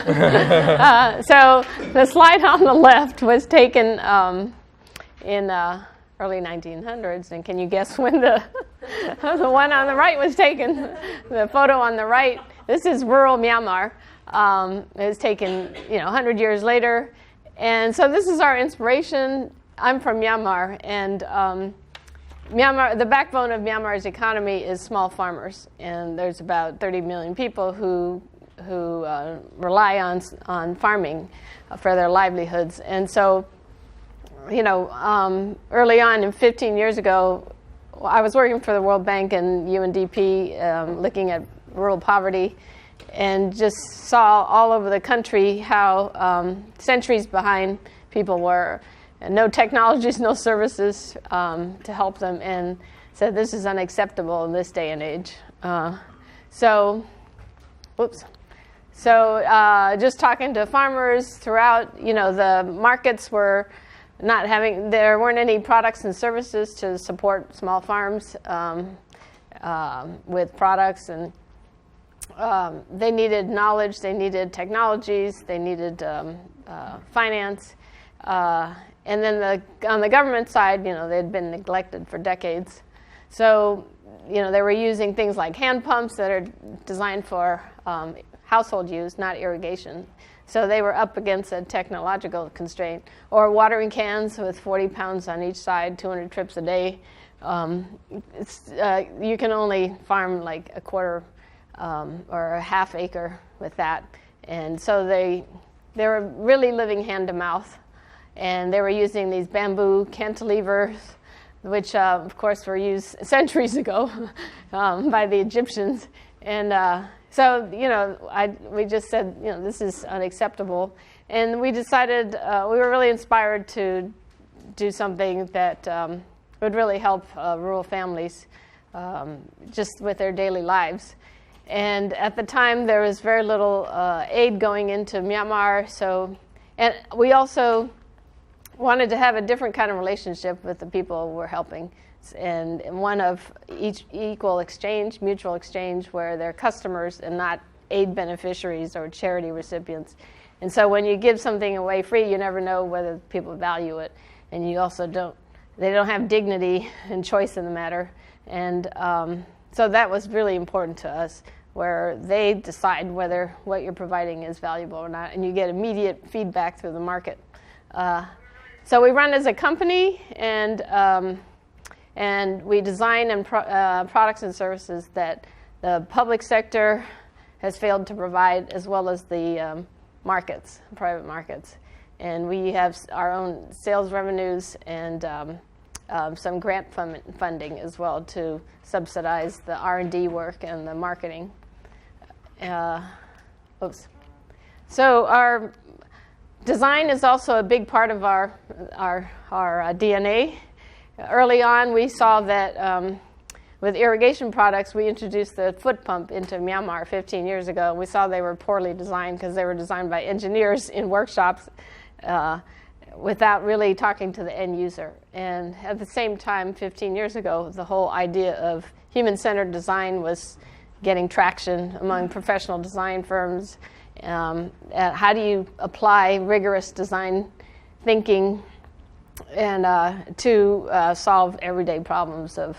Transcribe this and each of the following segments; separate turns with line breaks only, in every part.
So the slide on the left was taken in early 1900s, and can you guess when the one on the right was taken? The photo on the right, this is rural Myanmar. It was taken 100 years later. And so this is our inspiration. I'm from Myanmar, and Myanmar, the backbone of Myanmar's economy is small farmers, and there's about 30 million people who rely on farming for their livelihoods. And so, early on, 15 years ago, I was working for the World Bank and UNDP, looking at rural poverty, and just saw all over the country how centuries behind people were. And no technologies, no services to help them, and said this is unacceptable in this day and age. So just talking to farmers throughout, the markets were not having, there weren't any products and services to support small farms with products, and they needed knowledge, they needed technologies, they needed finance. And then on the government side, they had been neglected for decades. So, they were using things like hand pumps that are designed for household use, not irrigation. So they were up against a technological constraint. Or watering cans with 40 pounds on each side, 200 trips a day. You can only farm like a quarter or a half acre with that. And so they were really living hand to mouth. And they were using these bamboo cantilevers, which, of course, were used centuries ago by the Egyptians. And so, we just said, this is unacceptable. And we decided, we were really inspired to do something that would really help rural families just with their daily lives. And at the time, there was very little aid going into Myanmar. And we also wanted to have a different kind of relationship with the people we're helping, and one of equal exchange, mutual exchange, where they're customers and not aid beneficiaries or charity recipients. And so when you give something away free, you never know whether people value it, and you also they don't have dignity and choice in the matter. And so that was really important to us, where they decide whether what you're providing is valuable or not, and you get immediate feedback through the market. So we run as a company, and we design products and services that the public sector has failed to provide, as well as the markets, private markets. And we have our own sales revenues and some grant funding as well to subsidize the R&D work and the marketing. So our design is also a big part of our DNA. Early on, we saw that with irrigation products, we introduced the foot pump into Myanmar 15 years ago. We saw they were poorly designed because they were designed by engineers in workshops without really talking to the end user. And at the same time, 15 years ago, the whole idea of human-centered design was getting traction among professional design firms. How do you apply rigorous design thinking and to solve everyday problems in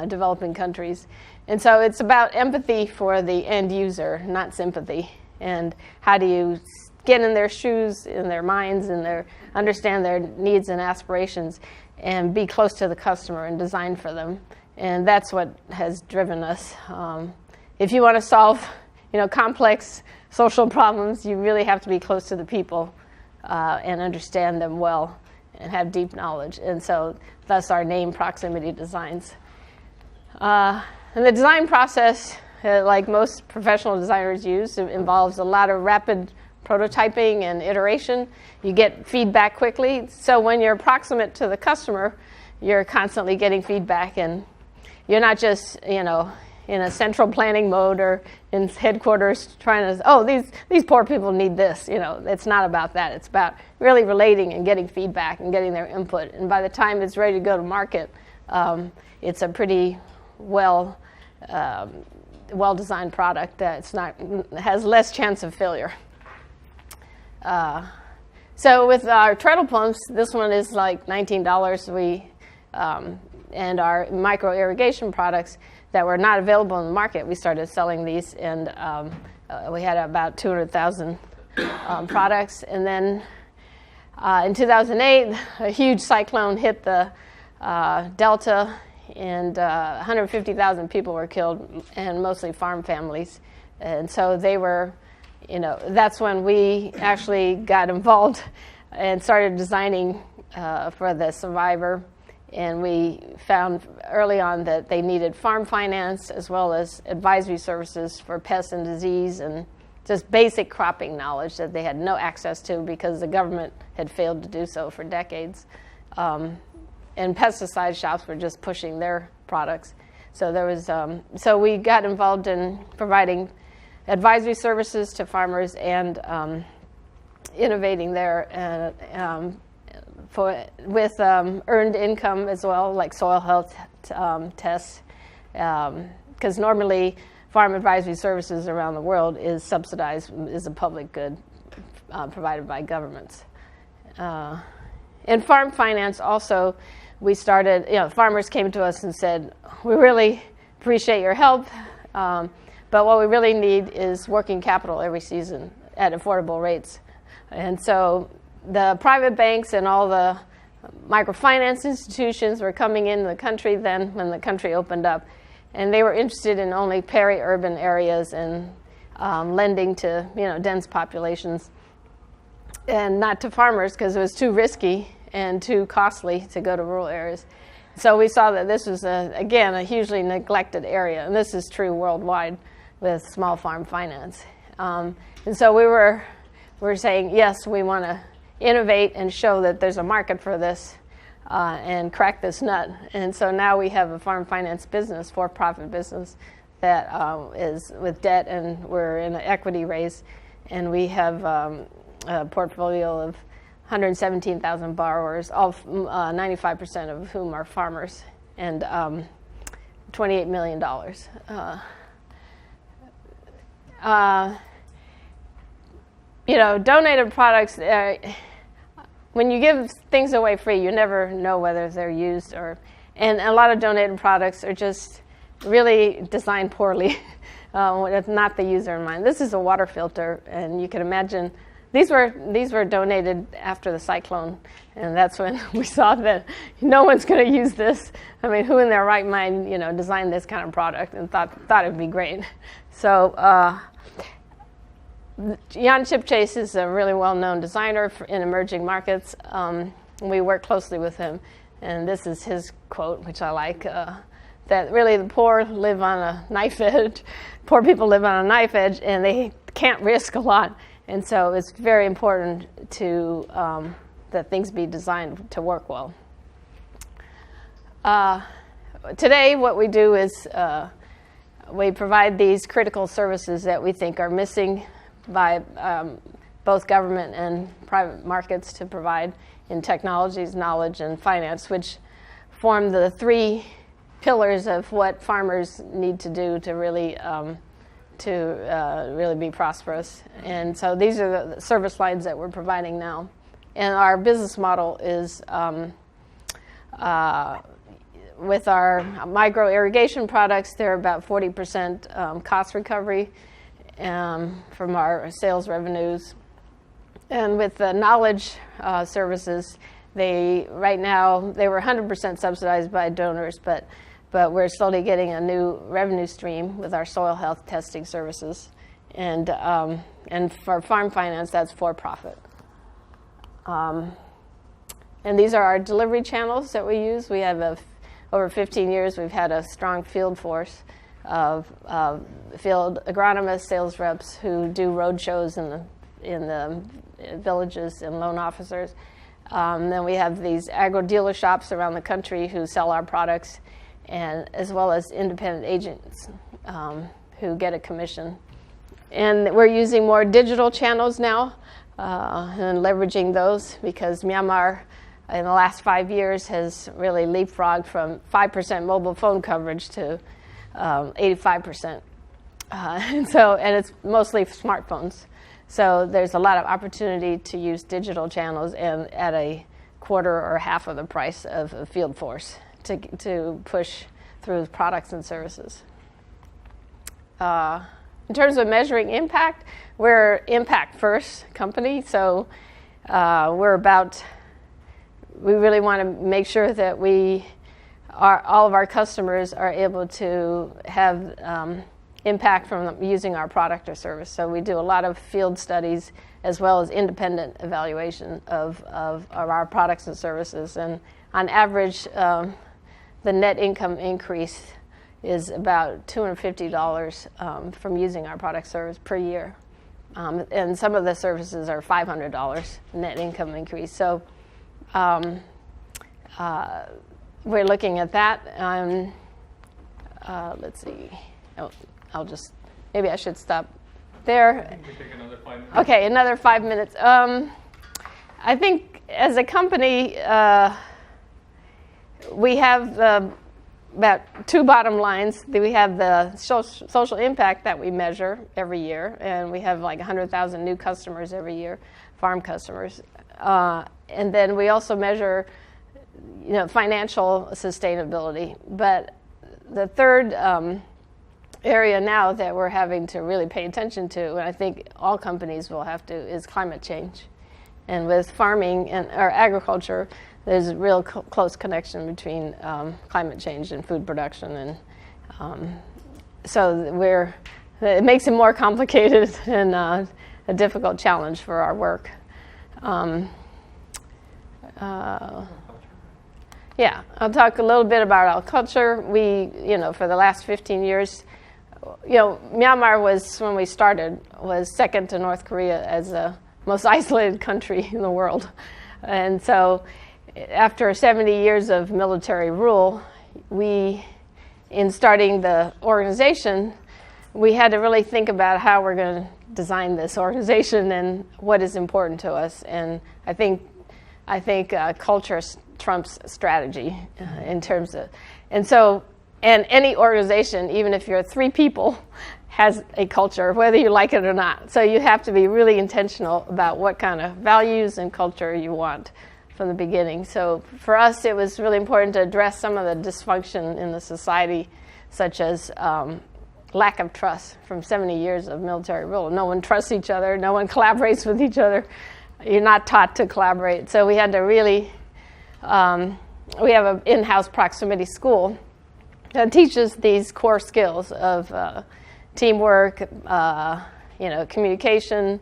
developing countries? And so it's about empathy for the end user, not sympathy. And how do you get in their shoes, in their minds, and understand their needs and aspirations, and be close to the customer and design for them. And that's what has driven us. If you want to solve, complex social problems, you really have to be close to the people and understand them well and have deep knowledge. And so, thus our name, Proximity Designs. And the design process, like most professional designers use, involves a lot of rapid prototyping and iteration. You get feedback quickly. So when you're proximate to the customer, you're constantly getting feedback, and you're not just, in a central planning mode or in headquarters trying to, these poor people need this. It's not about that. It's about really relating and getting feedback and getting their input. And by the time it's ready to go to market, it's a pretty well well-designed product that has less chance of failure. So with our treadle pumps, this one is like $19. And our micro irrigation products that were not available in the market, we started selling these, and we had about 200,000 products. And then in 2008, a huge cyclone hit the Delta, and 150,000 people were killed, and mostly farm families. And so they were, that's when we actually got involved and started designing for the survivor. And we found early on that they needed farm finance as well as advisory services for pests and disease and just basic cropping knowledge that they had no access to because the government had failed to do so for decades. And pesticide shops were just pushing their products. So there was, so we got involved in providing advisory services to farmers and innovating there with earned income as well, like soil health tests, because normally farm advisory services around the world is subsidized, is a public good provided by governments. In farm finance also, we started, farmers came to us and said, we really appreciate your help, but what we really need is working capital every season at affordable rates. And so the private banks and all the microfinance institutions were coming into the country then when the country opened up. And they were interested in only peri-urban areas and lending to dense populations and not to farmers because it was too risky and too costly to go to rural areas. So we saw that this was, again, a hugely neglected area. And this is true worldwide with small farm finance. And so we were saying, yes, we want to innovate and show that there's a market for this and crack this nut. And so now we have a farm finance business, for-profit business, that is with debt, and we're in an equity raise. And we have a portfolio of 117,000 borrowers, all 95% of whom are farmers, and $28 million. Donated products, when you give things away free, you never know whether they're used and a lot of donated products are just really designed poorly with not the user in mind. This is a water filter, and you can imagine these were donated after the cyclone, and that's when we saw that no one's going to use this. I mean, who in their right mind, designed this kind of product and thought it'd be great? So Jan Chipchase is a really well-known designer in emerging markets. We work closely with him, and this is his quote, which I like, that really the poor live on a knife edge. Poor people live on a knife edge, and they can't risk a lot. And so it's very important to that things be designed to work well. Today, what we do is we provide these critical services that we think are missing by both government and private markets to provide in technologies, knowledge, and finance, which form the three pillars of what farmers need to do to really be prosperous. And so these are the service lines that we're providing now. And our business model is with our micro irrigation products, they're about 40% cost recovery from our sales revenues. And with the knowledge services, right now they were 100% subsidized by donors, but we're slowly getting a new revenue stream with our soil health testing services. And for farm finance, that's for profit. And these are our delivery channels that we use. We have over 15 years, we've had a strong field force of field agronomists, sales reps who do road shows in the villages and loan officers. Then we have these agro dealer shops around the country who sell our products, and as well as independent agents who get a commission. And we're using more digital channels now and leveraging those because Myanmar in the last 5 years has really leapfrogged from 5% mobile phone coverage to 85%. And it's mostly smartphones. So there's a lot of opportunity to use digital channels and at a quarter or half of the price of a field force to push through products and services. In terms of measuring impact, we're impact first company. So we really want to make sure that all of our customers are able to have impact from using our product or service. So we do a lot of field studies as well as independent evaluation of our products and services. And on average, the net income increase is about $250 from using our product service per year. And some of the services are $500 net income increase. So we're looking at that. Let's see. Oh, maybe I should stop there.
I think we take another 5 minutes.
Okay, another 5 minutes. I think as a company, we have about two bottom lines. We have the social impact that we measure every year, and we have like 100,000 new customers every year, farm customers. And then we also measure, financial sustainability. But the third area now that we're having to really pay attention to, and I think all companies will have to, is climate change. And with farming or agriculture, there's a real close connection between climate change and food production, and so it makes it more complicated and a difficult challenge for our work. Yeah, I'll talk a little bit about our culture. We, for the last 15 years, Myanmar when we started, was second to North Korea as the most isolated country in the world. And so after 70 years of military rule, in starting the organization, we had to really think about how we're going to design this organization and what is important to us. And I think culture trumps strategy in terms of, and any organization, even if you're 3 people, has a culture, whether you like it or not. So you have to be really intentional about what kind of values and culture you want from the beginning. So for us, it was really important to address some of the dysfunction in the society, such as lack of trust from 70 years of military rule. No one trusts each other. No one collaborates with each other. You're not taught to collaborate. So we had to really, we have an in-house proximity school that teaches these core skills of teamwork, communication,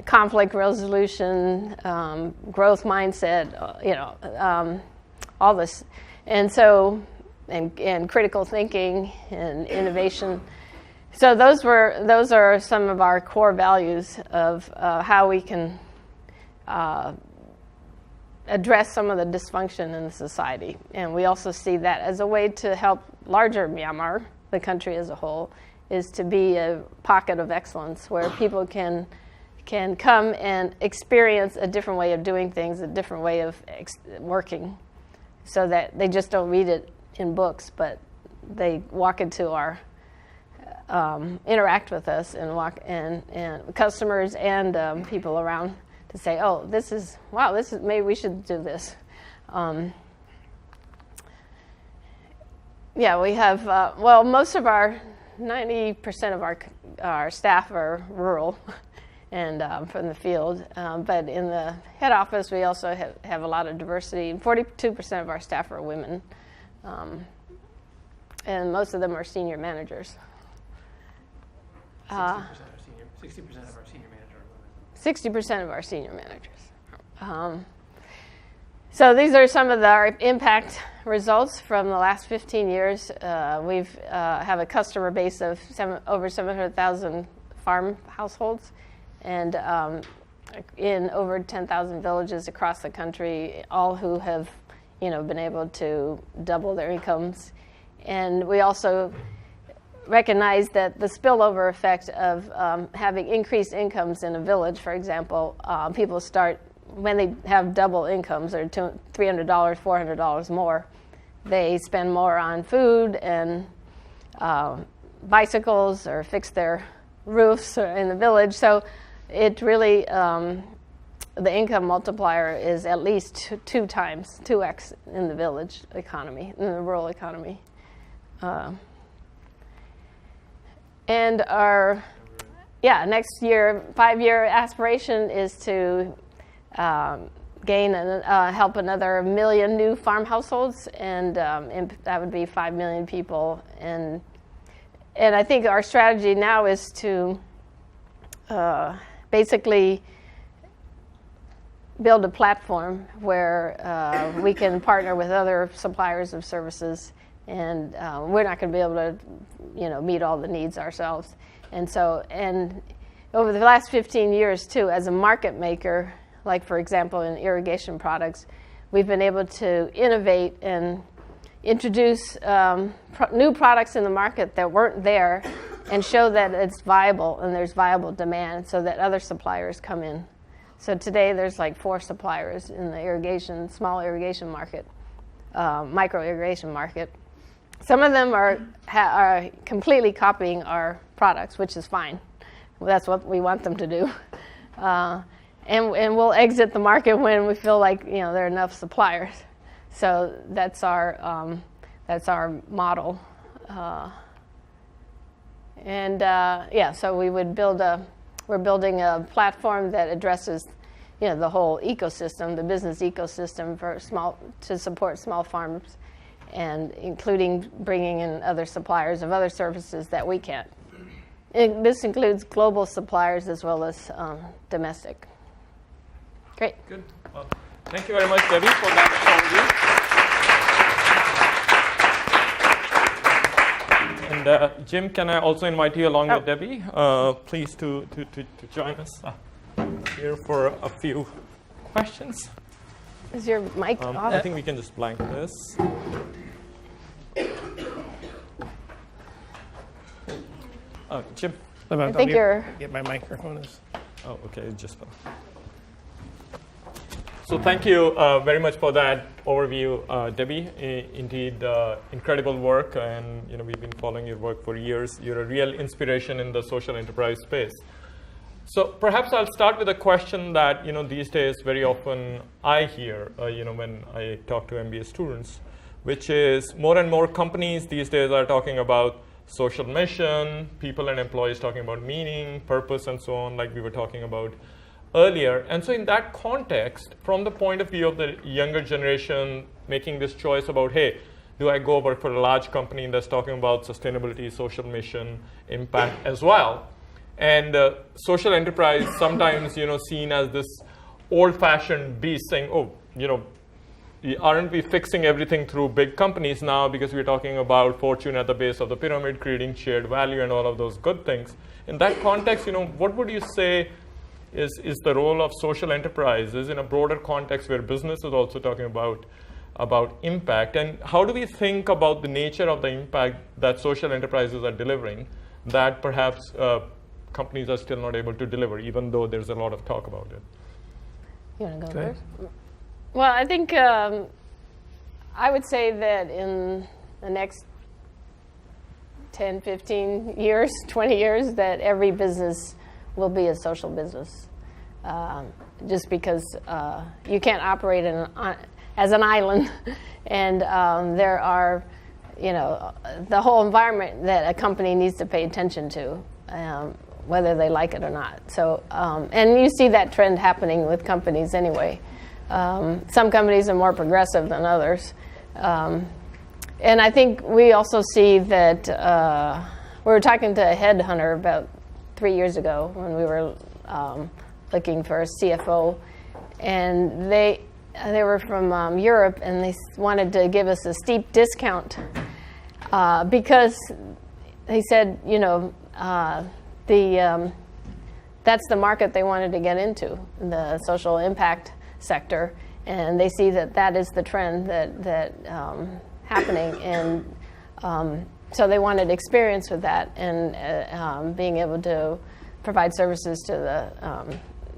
conflict resolution, growth mindset, all this, and critical thinking and innovation. So those are some of our core values of how we can address some of the dysfunction in the society. And we also see that as a way to help larger Myanmar, the country as a whole, is to be a pocket of excellence where people can come and experience a different way of doing things, a different way of working, so that they just don't read it in books, but they walk into our, interact with us and customers and people around to say, oh, this is, maybe we should do this. We have, most of 90% of our staff are rural and from the field. But in the head office, we also have a lot of diversity. And 42% of our staff are women. And most of them are senior managers.
60% of our senior managers are women.
60% of our senior managers. So these are some of our impact results from the last 15 years. We've have a customer base of over 700,000 farm households, and in over 10,000 villages across the country, all who have, been able to double their incomes. And we also recognize that the spillover effect of having increased incomes in a village, for example, people start, when they have double incomes or $300, $400 more, they spend more on food and bicycles or fix their roofs in the village. So it really, the income multiplier is at least 2x in the village economy, in the rural economy. And our next year, 5-year aspiration is to gain and help another 1 million new farm households, and that would be 5 million people. And I think our strategy now is to basically build a platform where we can partner with other suppliers of services, and we're not going to be able to, meet all the needs ourselves. And so, and over the last 15 years too, as a market maker, like for example in irrigation products, we've been able to innovate and introduce new products in the market that weren't there, and show that it's viable and there's viable demand, so that other suppliers come in. So today there's like 4 suppliers in the small irrigation market, micro irrigation market. Some of them are completely copying our products, which is fine. That's what we want them to do. And we'll exit the market when we feel like there are enough suppliers. So that's our model. So we would we're building a platform that addresses the whole ecosystem, the business ecosystem to support small farms, and including bringing in other suppliers of other services that we can't. This includes global suppliers as well as domestic. Great.
Good. Well, thank you very much, Debbie, for that overview. And Jim, can I also invite you along with Debbie, please, to join us here for a few questions.
Is your mic off?
I think we can just blank this. Jim.
I think you're...
Get my microphone.
Oh, okay, it just fell. So thank you very much for that overview, Debbie. Indeed, incredible work, and we've been following your work for years. You're a real inspiration in the social enterprise space. So perhaps I'll start with a question that these days very often I hear when I talk to MBA students, which is more and more companies these days are talking about social mission, people and employees talking about meaning, purpose, and so on, like we were talking about earlier. And so in that context, from the point of view of the younger generation making this choice about, hey, do I go work for a large company that's talking about sustainability, social mission, impact as well? And social enterprise sometimes, seen as this old-fashioned beast saying, aren't we fixing everything through big companies now because we're talking about fortune at the base of the pyramid, creating shared value and all of those good things. In that context, what would you say is the role of social enterprises in a broader context where business is also talking about impact? And how do we think about the nature of the impact that social enterprises are delivering that perhaps companies are still not able to deliver, even though there's a lot of talk about it?
You want to go first? Well, I think I would say that in the next 10, 15 years, 20 years, that every business will be a social business. Just because you can't operate as an island, and there are, the whole environment that a company needs to pay attention to, whether they like it or not. So, and you see that trend happening with companies anyway. Some companies are more progressive than others. And I think we also see that we were talking to a headhunter about 3 years ago when we were looking for a CFO, and they were from Europe, and they wanted to give us a steep discount because they said, that's the market they wanted to get into, the social impact sector, and they see that is the trend that happening, and so they wanted experience with that and being able to provide services to the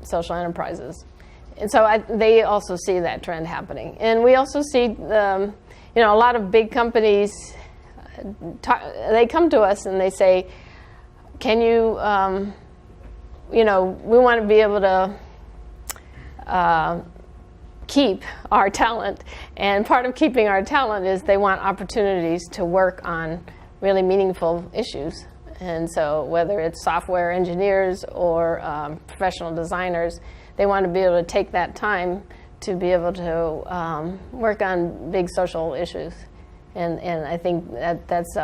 social enterprises. And so they also see that trend happening. And we also see a lot of big companies they come to us and they say, can you, we want to be able to keep our talent, and part of keeping our talent is they want opportunities to work on really meaningful issues. And so whether it's software engineers or professional designers, they want to be able to take that time to be able to work on big social issues. And I think that's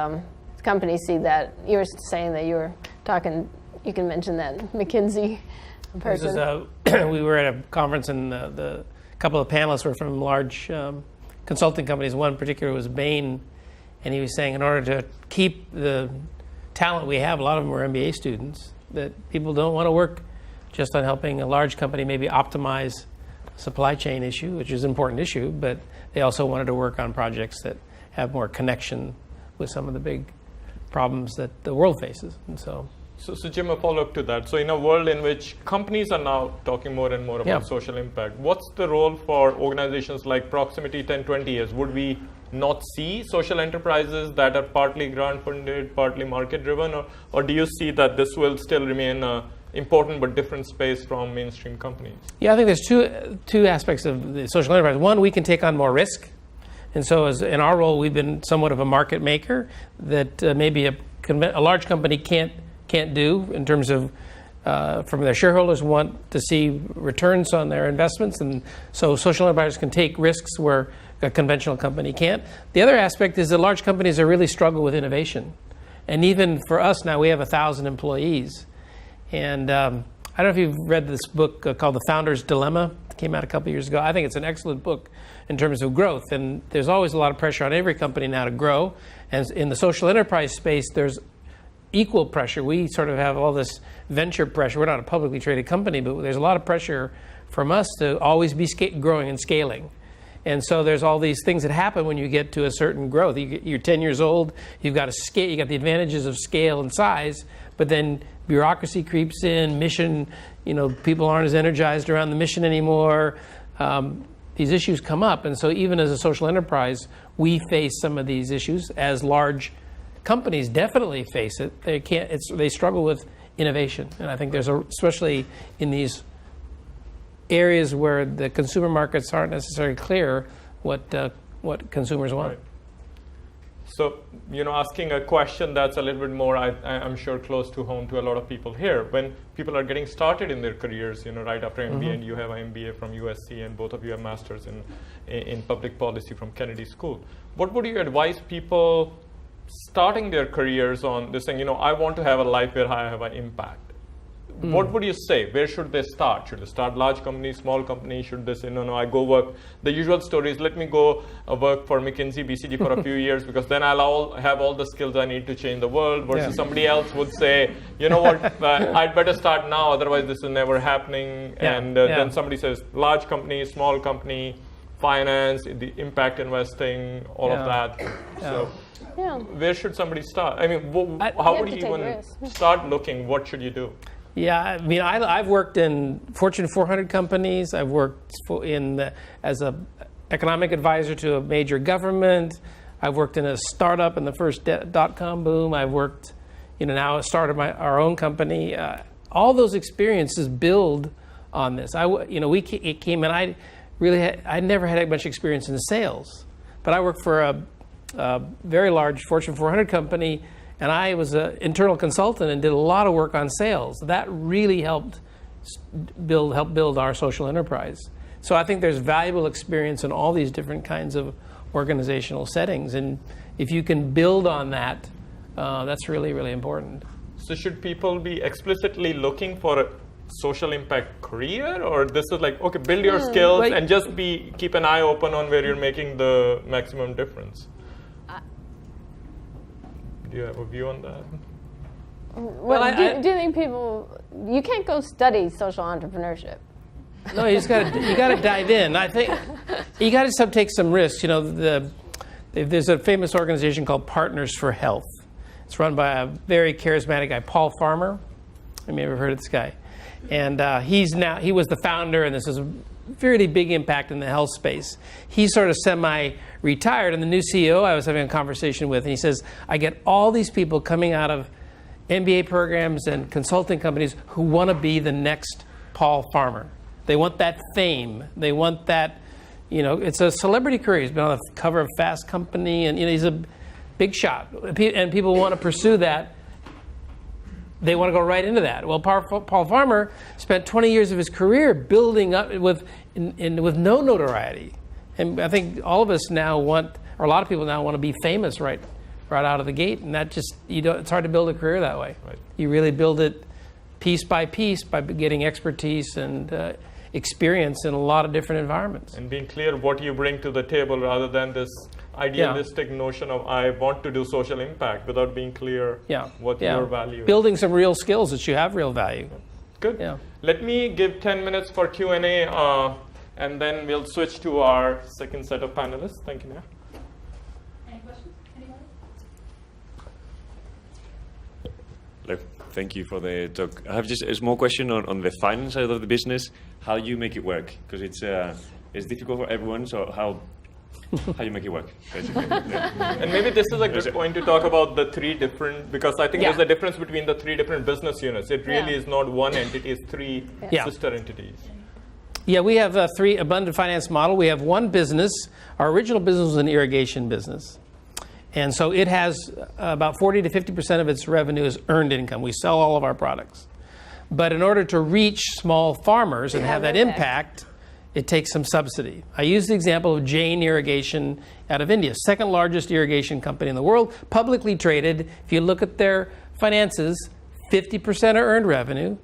companies see that. You were saying that you were talking, you can mention that McKinsey person.
We were at a conference, and the couple of panelists were from large consulting companies. One in particular was Bain, and he was saying in order to keep the talent we have, a lot of them were MBA students, that people don't want to work just on helping a large company maybe optimize a supply chain issue, which is an important issue, but they also wanted to work on projects that have more connection with some of the big problems that the world faces. And so
Jim, a follow-up to that. So in a world in which companies are now talking more and more about social impact, what's the role for organizations like Proximity 1020 years? Would we not see social enterprises that are partly grant-funded, partly market-driven, or do you see that this will still remain an important but different space from mainstream companies?
Yeah, I think there's two aspects of the social enterprise. One, we can take on more risk. And so as in our role, we've been somewhat of a market maker that maybe a large company can't do in terms of from their shareholders want to see returns on their investments. And so social enterprises can take risks where a conventional company can't. The other aspect is that large companies are really struggle with innovation. And even for us now, we have 1,000 employees. And I don't know if you've read this book called The Founder's Dilemma. It came out a couple of years ago. I think it's an excellent book in terms of growth. And there's always a lot of pressure on every company now to grow. And in the social enterprise space, there's equal pressure. We sort of have all this venture pressure. We're not a publicly traded company, but there's a lot of pressure from us to always be growing and scaling. And so there's all these things that happen when you get to a certain growth. You're 10 years old, you've got to scale, you got the advantages of scale and size, but then bureaucracy creeps in, mission, people aren't as energized around the mission anymore. These issues come up, and so even as a social enterprise, we face some of these issues as large companies definitely face it. They struggle with innovation, and I think there's especially in these areas where the consumer markets aren't necessarily clear what consumers want.
Right. So, asking a question that's a little bit more, I'm sure, close to home to a lot of people here. When people are getting started in their careers, right after MBA, and you have an MBA from USC, and both of you have masters in public policy from Kennedy School, what would you advise people starting their careers on this saying, I want to have a life where I have an impact? What would you say? Where should they start? Should they start large companies, small companies? Should they say, no, I go work? The usual story is, let me go work for McKinsey, BCG for a few years, because then I'll have all the skills I need to change the world, versus somebody else would say, you know what, I'd better start now, otherwise this is never happening. Then somebody says, large company, small company, finance, the impact investing, all of that. So where should somebody start? I mean, how would you even start looking? What should you do?
Yeah, I mean, I've worked in Fortune 400 companies. I've worked as an economic advisor to a major government. I've worked in a startup in the first dot-com boom. I've worked, now started our own company. All those experiences build on this. It came and I never had much experience in sales, but I worked for a very large Fortune 400 company. And I was an internal consultant and did a lot of work on sales. That really helped build our social enterprise. So I think there's valuable experience in all these different kinds of organizational settings. And if you can build on that, that's really, really important.
So should people be explicitly looking for a social impact career? Or this is like, okay, build your skills and just keep an eye open on where you're making the maximum difference? Do you have a view on that?
Well, do you think you can't go study social entrepreneurship?
No, you got to dive in. I think you got to take some risks. There's a famous organization called Partners for Health. It's run by a very charismatic guy, Paul Farmer. I may have heard of this guy. And he was the founder, and this is a really big impact in the health space. He's sort of semi-retired, and the new CEO I was having a conversation with, and he says, I get all these people coming out of MBA programs and consulting companies who want to be the next Paul Farmer. They want that fame. They want that, it's a celebrity career. He's been on the cover of Fast Company, and he's a big shot. And people want to pursue that. They want to go right into that. Well, Paul Farmer spent 20 years of his career building up with no notoriety. And I think all of us now want, or a lot of people now want to be famous right out of the gate. And that just, it's hard to build a career that way.
Right.
You really build it piece by getting expertise and experience in a lot of different environments.
And being clear what you bring to the table rather than this idealistic notion of I want to do social impact without being clear what your value is.
Building some real skills that you have real value.
Good.
Yeah.
Let me give 10 minutes for Q&A, and then we'll switch to our second set of panelists. Thank you, Mia.
Any questions? Anyone?
Hello. Thank you for the talk. I have just a small question on the finance side of the business. How you make it work? Because it's difficult for everyone. So how you make it work, basically. Yeah.
And maybe this is a good point to talk about the three different, because I think there's a difference between the three different business units. It really is not one entity, it's three sister entities.
Yeah, we have a three abundant finance model. We have one business. Our original business was an irrigation business. And so it has about 40 to 50% of its revenue is earned income. We sell all of our products. But in order to reach small farmers and have that impact, it takes some subsidy. I use the example of Jain Irrigation out of India, second largest irrigation company in the world, publicly traded. If you look at their finances, 50% are earned revenue,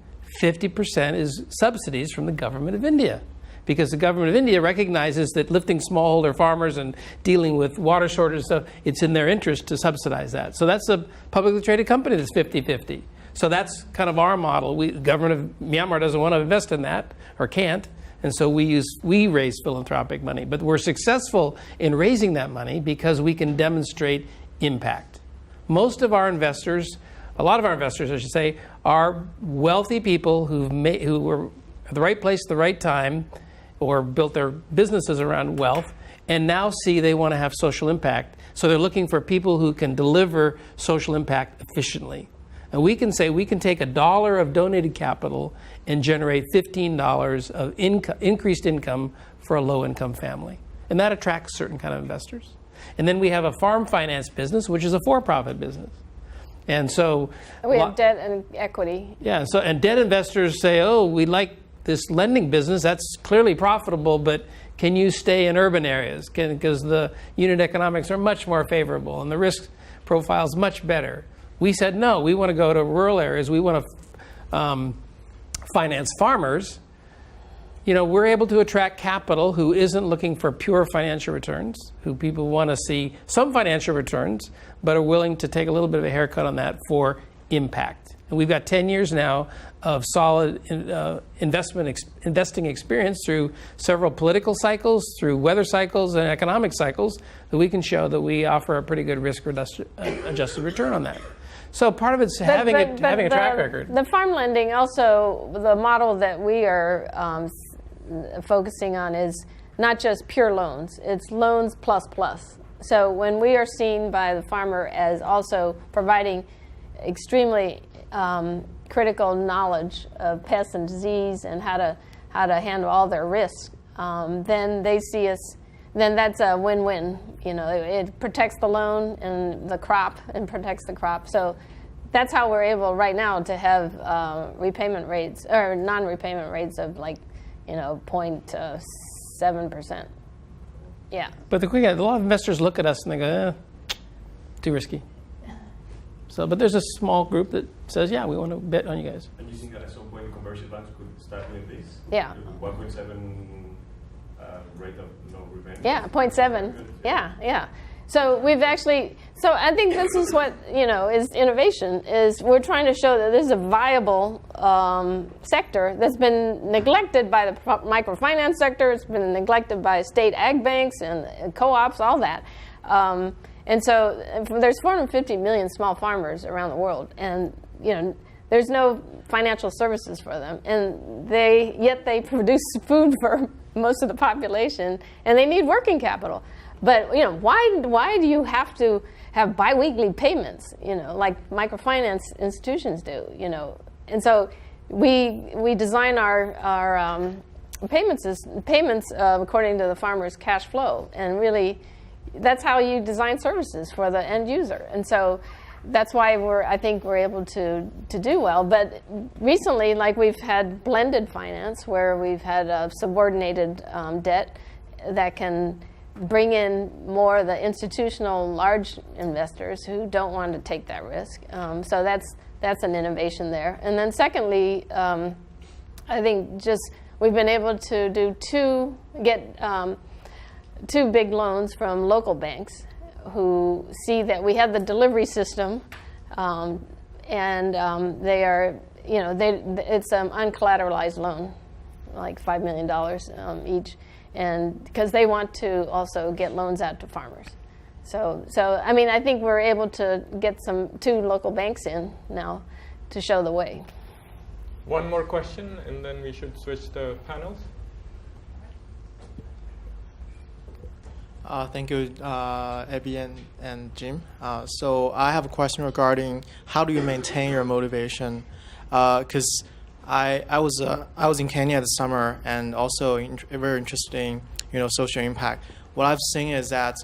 50% is subsidies from the government of India. Because the government of India recognizes that lifting smallholder farmers and dealing with water shortage stuff, it's in their interest to subsidize that. So that's a publicly traded company that's 50-50. So that's kind of our model. The government of Myanmar doesn't want to invest in that, or can't. And so we raise philanthropic money. But we're successful in raising that money because we can demonstrate impact. Most of our investors, a lot of our investors, I should say, are wealthy people who were at the right place at the right time or built their businesses around wealth and now see they want to have social impact. So they're looking for people who can deliver social impact efficiently. And we can say we can take $1 of donated capital and generate $15 of increased income for a low-income family. And that attracts certain kind of investors. And then we have a farm finance business, which is a for-profit business. And so
we have debt and equity.
Yeah, and debt investors say, oh, we like this lending business. That's clearly profitable, but can you stay in urban areas? Because the unit economics are much more favorable and the risk profile is much better. We said, no, we want to go to rural areas. We want to finance farmers. We're able to attract capital who isn't looking for pure financial returns, who people want to see some financial returns, but are willing to take a little bit of a haircut on that for impact. And we've got 10 years now of solid investing experience through several political cycles, through weather cycles and economic cycles, that we can show that we offer a pretty good risk-adjusted return on that. So part of it's having a track record.
The farm lending also, the model that we are focusing on is not just pure loans. It's loans plus plus. So when we are seen by the farmer as also providing extremely critical knowledge of pests and disease and how to handle all their risks, then they see us. Then that's a win-win. It protects the loan and the crop, and protects the crop. So that's how we're able right now to have repayment rates or non-repayment rates of 0.7%. Yeah.
But a lot of investors look at us and they go, too risky. So, but there's a small group that says, yeah, we want to bet on you guys.
And you think that at some point commercial banks could start doing this?
Yeah.
1.7 rate of no repayment?
Yeah, 0.7. Yeah. So we've actually, I think this is what, is innovation, is we're trying to show that this is a viable sector that's been neglected by the microfinance sector. It's been neglected by state ag banks and co-ops, all that. And so there's 450 million small farmers around the world. And, there's no financial services for them, and yet they produce food for most of the population, and they need working capital. But why do you have to have biweekly payments? Like microfinance institutions do. And so we design our payments according to the farmer's cash flow, and really that's how you design services for the end user. And so that's why I think we're able to do well. But recently, like, we've had blended finance where we've had subordinated debt that can bring in more of the institutional large investors who don't want to take that risk. So that's an innovation there. And then secondly, I think just we've been able to get two big loans from local banks who see that we have the delivery system, and they are, it's an uncollateralized loan, like $5 million each, and because they want to also get loans out to farmers. So I mean, I think we're able to get two local banks in now to show the way.
One more question, and then we should switch the panels.
Thank you, Abby and Jim. So I have a question regarding how do you maintain your motivation? Because I was in Kenya this summer, and also very interesting, social impact. What I've seen is that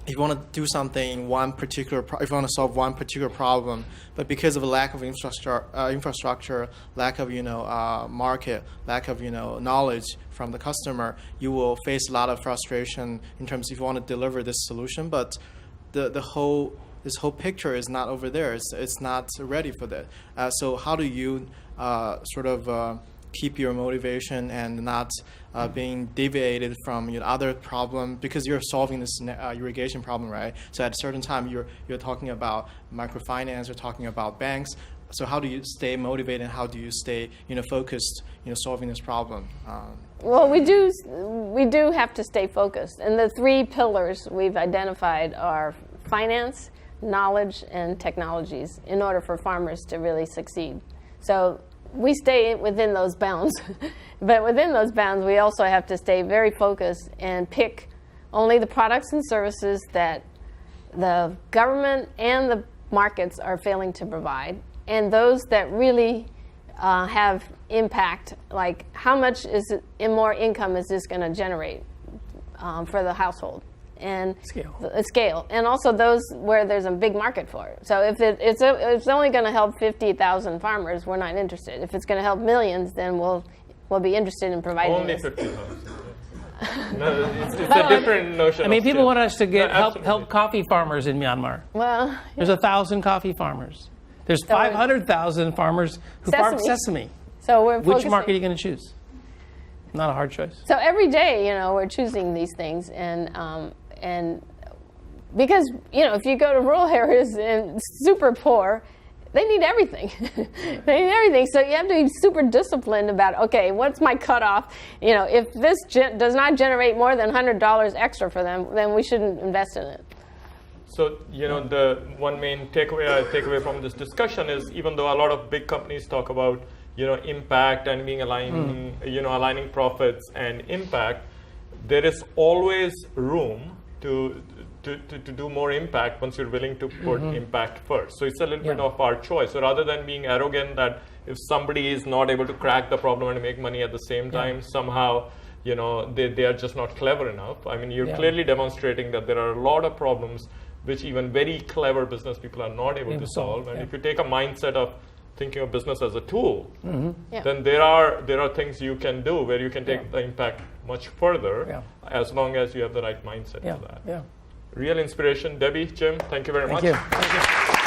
if you want to do something, if you want to solve one particular problem, but because of a lack of infrastructure, lack of market, lack of knowledge from the customer, you will face a lot of frustration in terms of if you want to deliver this solution. But this whole picture is not over there. It's not ready for that. So how do you keep your motivation and not being deviated from other problem, because you're solving this irrigation problem, right? So at a certain time you're talking about microfinance, you're talking about banks. So how do you stay motivated, and how do you stay focused solving this problem?
Well, we do have to stay focused, and the three pillars we've identified are finance, knowledge, and technologies in order for farmers to really succeed. So we stay within those bounds, but within those bounds, we also have to stay very focused and pick only the products and services that the government and the markets are failing to provide, and those that really have impact, like how much more income is this going to generate for the household, and scale, and also those where there's a big market for it. So if it's only going to help 50,000 farmers, we're not interested. If it's going to help millions, then we'll be interested in providing
only
this.
50,000. No, it's a different notion.
I mean, people want us to
No,
help coffee farmers in Myanmar.
Well,
There's 1,000 coffee farmers. There's 500,000 farmers who farm sesame.
So we're
Which
focusing.
market are you going to choose? Not a hard choice.
So every day, we're choosing these things, and because if you go to rural areas and super poor, they need everything. They need everything. So you have to be super disciplined about, okay, what's my cutoff? If this does not generate more than $100 extra for them, then we shouldn't invest in it.
So, the one main takeaway I take away from this discussion is, even though a lot of big companies talk about, impact and being aligning profits and impact, there is always room to do more impact once you're willing to put impact first. So it's a little bit of our choice. So rather than being arrogant that if somebody is not able to crack the problem and make money at the same time, somehow, they are just not clever enough. I mean, you're clearly demonstrating that there are a lot of problems which even very clever business people are not able to solve. And if you take a mindset of thinking of business as a tool, then there are things you can do where you can take the impact much further, as long as you have the right mindset for that. Real inspiration. Debbie, Jim, thank you very much.
Thank you.